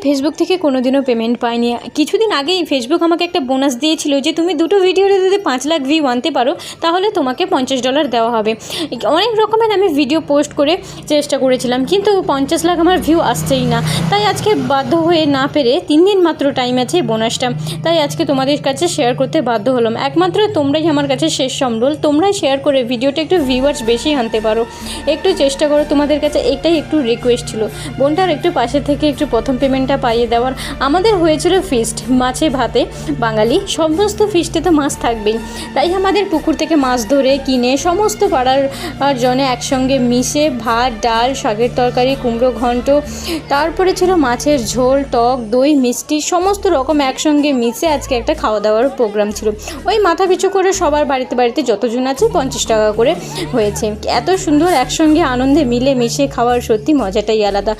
Facebook থেকে কোনোদিনও payment পাইনি। কিছুদিন আগেই ফেসবুক আমাকে একটা বোনাস দিয়েছিল যে তুমি দুটো ভিডিওতে যদি 5 লাখ ভিউ আনতে পারো তাহলে তোমাকে $50 দেওয়া হবে। অনেক রকমের আমি ভিডিও পোস্ট করে চেষ্টা করেছিলাম, কিন্তু 50 লাখ আমার ভিউ আসছেই না। তাই আজকে বাধ্য হয়ে, না পেরে 3 দিন মাত্র টাইম আছে বোনাসটা, তাই আজকে তোমাদের কাছে শেয়ার করতে বাধ্য হলাম। একমাত্র তোমরাই আমার কাছে শেষ সম্বল, তোমরাই শেয়ার করে ভিডিওটা একটু ভিউয়ার্স বেশি আনতে পারো, একটু চেষ্টা করো। তোমাদের কাছে একটাই একটু রিকোয়েস্ট ছিল, বোনটার একটু পাশে থেকে একটু প্রথম পেমেন্টটা পাইয়ে দেওয়ার। আমাদের হয়েছিল ফিস্ট, মাছে ভাতে বাঙালি, সমস্ত ফিস্টে তো মাছ থাকবেই। তাই আমাদের পুকুর থেকে মাছ ধরে কিনে সমস্ত পাড়ার জনে একসঙ্গে মিশে ভাত, ডাল, শাকের তরকারি, কুমড়ো ঘন্ট, তারপরে ছিল মাছের ঝোল, টক দই, মিষ্টি, সমস্ত রকম একসঙ্গে মিশে আজকে একটা খাওয়া দাওয়ার প্রোগ্রাম ছিল। ওই মাথা পিছু করে সবার বাড়িতে বাড়িতে যতজন আছে 50 টাকা করে হয়েছে। এত সুন্দর একসঙ্গে আনন্দে মিলে মিশে খাওয়ার সত্যি মজাটাই আলাদা।